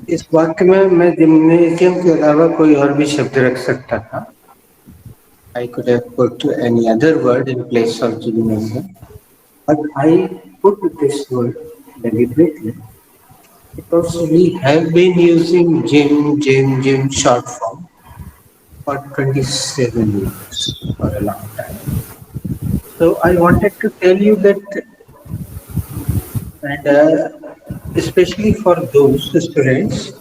इस वाक्य में मैं जिम्नेजियम के अलावा कोई और भी शब्द रख सकता था. I could have put any other word in place of gymnasium, but I put this word deliberately because we have been using gym short form for 27 years, for a long time. So I wanted to tell you that, and especially for those students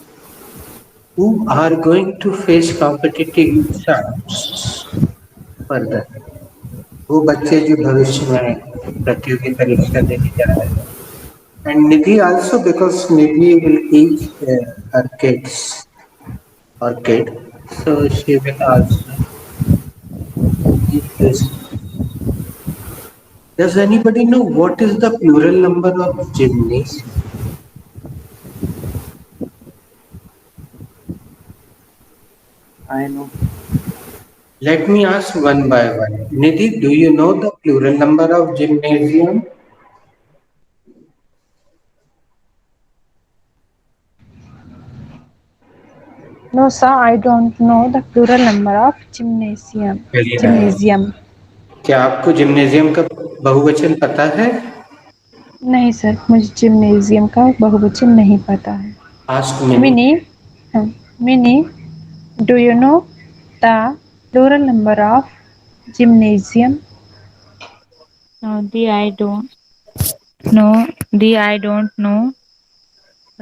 who are going to face competitive exams further, वो बच्चे जो भविष्य में प्रतियोगी परीक्षा देने जा रहे हैं. And Nidhi also, because Nidhi will teach her kids or kid, so she will also teach this. Does anybody know what is the plural number of gymnasium? I know. Let me ask one by one. Nidhi, do you know the plural number of gymnasium? No, sir, I don't know the plural number of gymnasium. Very nice. Gymnasium. क्या आपको gymnasium का बहुवचन पता है? नहीं sir, मुझे gymnasium का बहुवचन नहीं पता है. Ask Mini. Mini, mini, do you know the plural number of gymnasium? No, the I don't know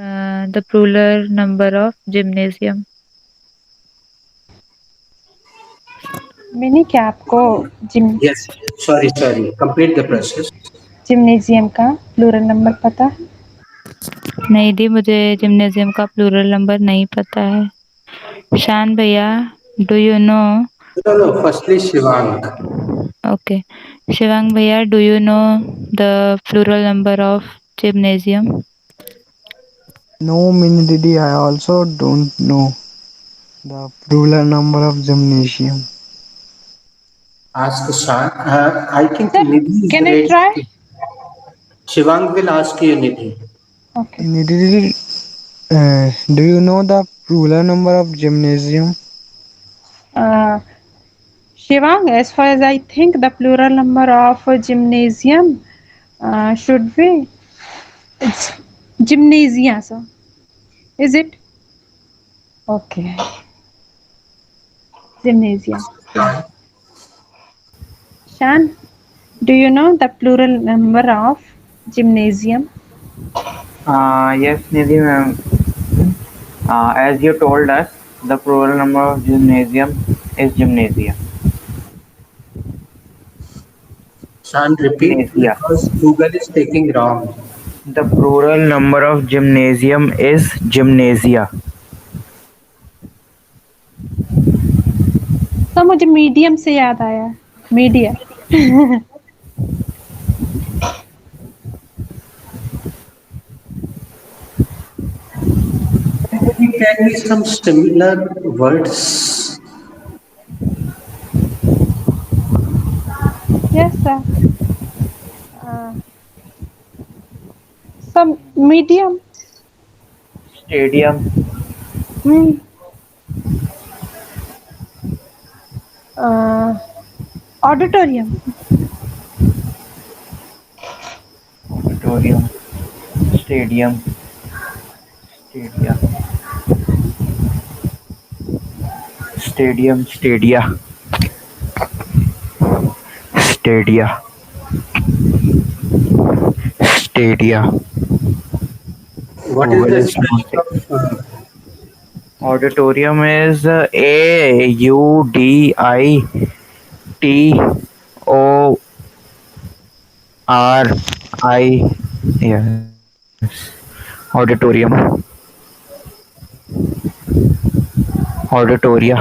the plural number of gymnasium. Mini, क्या आपको Yes. Sorry. Complete the process. Gymnasium का plural number पता है? नहीं दी, मुझे gymnasium का plural number नहीं पता है. शान भैया, do you know? No. Firstly, Shivang. Okay, Shivang भैया, do you know the plural number of gymnasium? No, Mini Didi, I also don't know the plural number of gymnasium. Ask Shan. I think Sir, Nidhi is can I ready. try? Shivang will ask you, Nidhi. Okay. Mini Didi, do you know the plural number of gymnasium? Uh, Shivang, as far as I think, the plural number of gymnasium should be it's gymnasia, sir. Is it? Okay. Gymnasia. Yeah. Shan, do you know the plural number of gymnasium? Yes, Nidhi ma'am. As you told us, the plural number of gymnasium is gymnasia. Shan, repeat Gymnasia. because Google is taking wrong. The plural number of gymnasium is gymnasia. तो मुझे medium से याद आया. Media. Can you tell me some similar words? Yes, sir. Some medium. Stadium. Hmm. Uh, Auditorium. Auditorium. Stadium. Stadia. Stadium. Stadia. Stadia. Stadia. What is Google the is not spelling taking. of Auditorium is AUDITORI. Yes. Auditorium. Auditoria.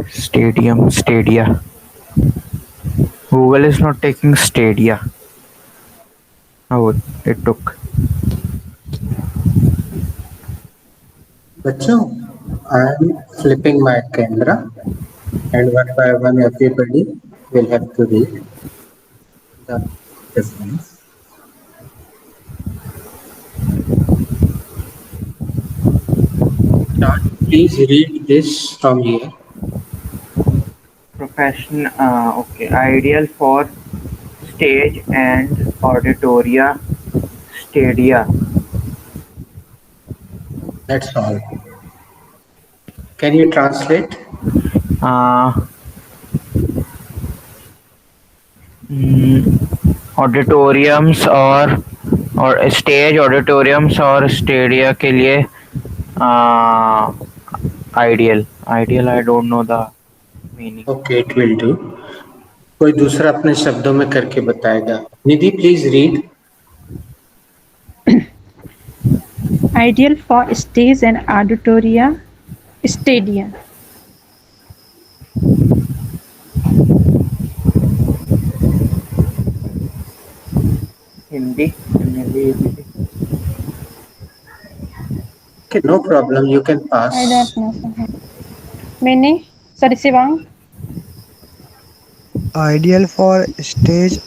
Stadium. Stadia. Google is not taking Stadia. Oh, it took. बच्चों? I am flipping my camera, and one by one everybody will have to read the difference. Sean, please read this from here. Profession, okay. Ideal for stage and auditoria stadia. That's all. Can you translate? Uh, mm, Auditoriums और stage auditoriums और stadia के लिए ideal ideal I don't know the meaning. Okay, it will do. कोई दूसरा अपने शब्दों में करके बताएगा. Nidhi, please read. Ideal for stage and auditoria stadia. Hindi Hindi Okay, no problem. You can pass. I don't know. Sir. Meaning, sorry, Sivang. Ideal for stage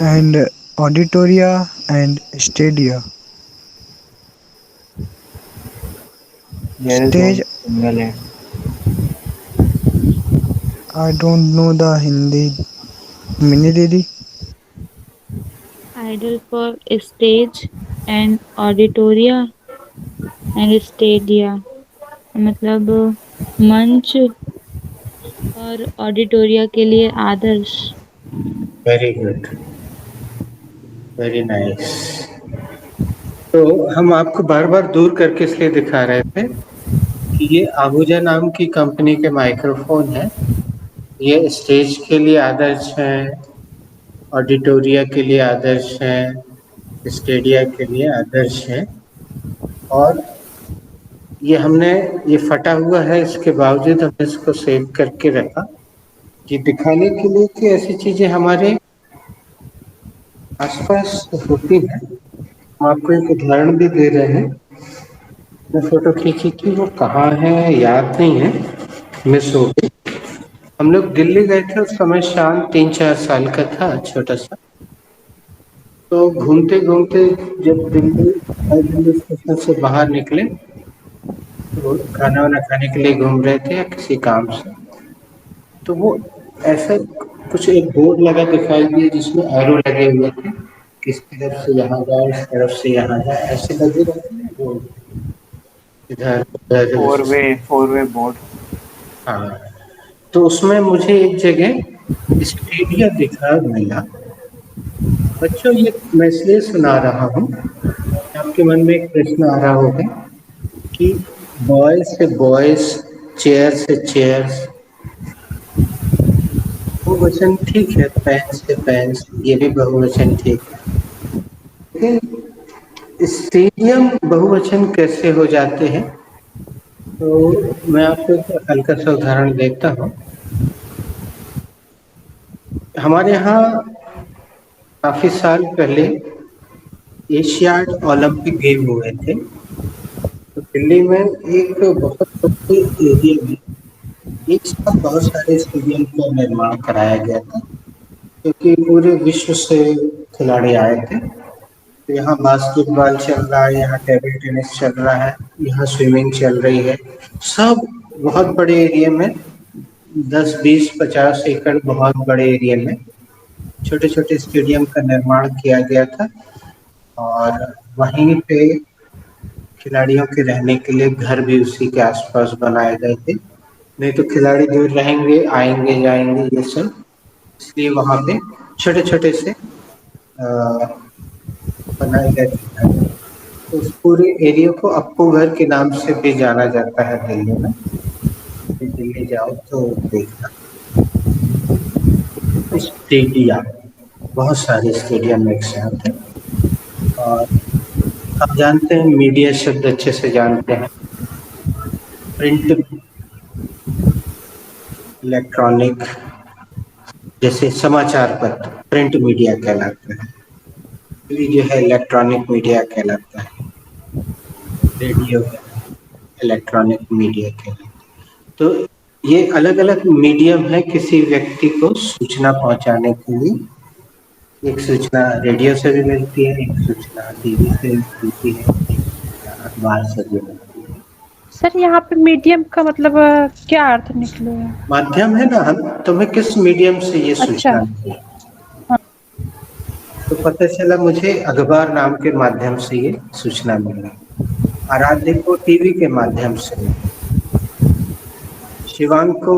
and auditoria and stadia. there is Stage, only single end. I don't know the Hindi. Mini Didi. Ideal for stage and auditoria and stadia. मतलब मंच और auditoria के लिए आदर्श. Very good, very nice. तो हम आपको बार बार दूर करके इसलिए दिखा रहे थे कि ये आहूजा नाम की कंपनी के माइक्रोफोन है. ये स्टेज के लिए आदर्श हैं, ऑडिटोरिया के लिए आदर्श हैं, स्टेडिया के लिए आदर्श हैं. और ये हमने ये फटा हुआ है, इसके बावजूद हमने इसको सेव करके रखा कि दिखाने के लिए कि ऐसी चीजें हमारे आसपास होती हैं. हम आपको एक उदाहरण भी दे रहे हैं. मैं फोटो खींची थी, वो कहाँ है याद नहीं है, मिस हो गई. हम लोग दिल्ली गए थे, उस समय शाम 3-4 साल का था, छोटा सा. तो घूमते घूमते जब दिल्ली स्टेशन से बाहर निकले तो खाना वाना खाने के लिए घूम रहे थे या किसी काम से, तो वो ऐसा कुछ एक बोर्ड लगा दिखाई दिया जिसमें एरो लगे हुए थे, किस तरफ से यहाँ जाए, इस तरफ से यहाँ जाए, ऐसे लगे रहते हैं वो इधर उधर. Four way board. हाँ, तो उसमें मुझे एक जगह स्टेडिया दिखा मिला. बच्चों, ये मैं इसलिए सुना रहा हूँ, आपके मन में एक प्रश्न आ रहा होगा कि बॉयज से बॉयज, चेयर से चेयर्स, बहुवचन ठीक है, पैंस से पैंस, ये भी बहुवचन ठीक है. लेकिन स्टेडियम बहुवचन कैसे हो जाते हैं? तो मैं आपको एक हल्का सा उदाहरण देता हूँ. हमारे यहाँ काफी साल पहले एशियाड ओलंपिक गेम हुए थे. तो दिल्ली में एक बहुत बड़े एरिया में एक साथ बहुत सारे स्टेडियम का निर्माण कराया गया था, क्योंकि पूरे विश्व से खिलाड़ी आए थे. तो यहाँ बास्केटबॉल चल रहा है, यहाँ टेबल टेनिस चल रहा है, यहाँ स्विमिंग चल रही है. सब बहुत बड़े एरिया में, 10-20-50 एकड़ बहुत बड़े एरिया में छोटे छोटे स्टेडियम का निर्माण किया गया था. और वहीं पे खिलाड़ियों के रहने के लिए घर भी उसी के आसपास बनाए गए थे. नहीं तो खिलाड़ी दूर रहेंगे, आएंगे जाएंगे ये सब, इसलिए वहाँ पे छोटे छोटे से बनाए गए थे. तो उस पूरे एरिया को अप्पू घर के नाम से भी जाना जाता है दिल्ली में. दिल्ली जाओ तो देखना स्टेडिया, बहुत सारे स्टेडियम एक साथ हैं. और आप जानते हैं, मीडिया शब्द अच्छे से जानते हैं. प्रिंट, इलेक्ट्रॉनिक, जैसे समाचार पत्र प्रिंट मीडिया कहलाता है, टीवी जो है इलेक्ट्रॉनिक मीडिया कहलाता है, रेडियो इलेक्ट्रॉनिक मीडिया कहलाता है. तो ये अलग अलग मीडियम है किसी व्यक्ति को सूचना पहुंचाने के लिए. एक सूचना रेडियो से भी मिलती है, एक सूचना टीवी से मिलती है, एक सूचना अखबार से भी मिलती है। सर यहाँ पे मीडियम का मतलब क्या अर्थ निकलेगा? माध्यम है ना, हम तुम्हें किस मीडियम से ये अच्छा। सूचना मिली? तो पता चला मुझे अखबार नाम के माध्यम से ये सूचना मिली, आराध्य को टीवी के माध्यम से मिली, शिवांग को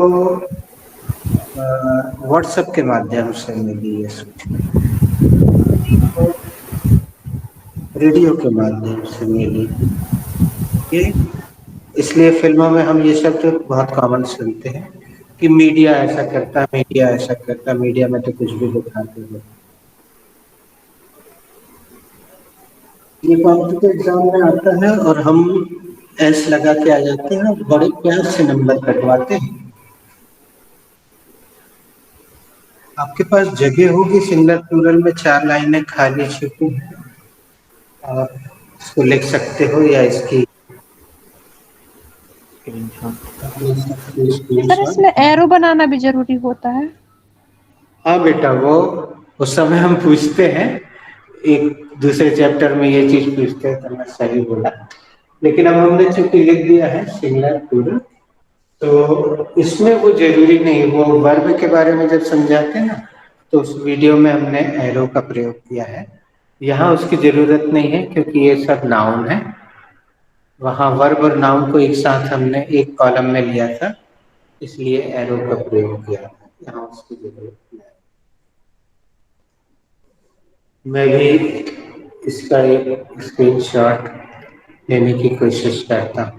व्हाट्सएप के माध्यम से मिली ये सूचना, को रेडियो के माध्यम से मिली। ये इसलिए फिल्मों में हम ये शब्द बहुत कॉमन सुनते हैं कि मीडिया ऐसा करता, मीडिया ऐसा करता, मीडिया में तो कुछ भी दिखाते हैं। ये कॉम्पिटिटिव एग्जाम में आता है और हम एस लगा के आ जाते हैं, बड़े प्यार से नंबर कटवाते हैं। आपके पास जगह होगी सिंगुलर प्लूरल में 4 लाइनें खाली छुपी हैं, आप इसको लिख सकते हो या इसकी सर स्क्रीनशॉट। इसमें एरो बनाना भी जरूरी होता है? हाँ बेटा, वो उस समय हम पूछते हैं, एक दूसरे चैप्टर में ये चीज पूछते हैं, तो मैं सही बोला। लेकिन अब हमने चूंकि लिख दिया है सिंगुलर प्लूरल, तो इसमें वो जरूरी नहीं। वो वर्ब के बारे में जब समझाते हैं ना, तो उस वीडियो में हमने एरो का प्रयोग किया है। यहाँ उसकी जरूरत नहीं है क्योंकि ये सब नाउन है। वहाँ वर्ब और नाउन को एक साथ हमने एक कॉलम में लिया था, इसलिए एरो का प्रयोग किया था। यहाँ उसकी जरूरत नहीं है। मैं भी इसका एक स्क्रीनशॉट लेने की कोशिश करता हूँ।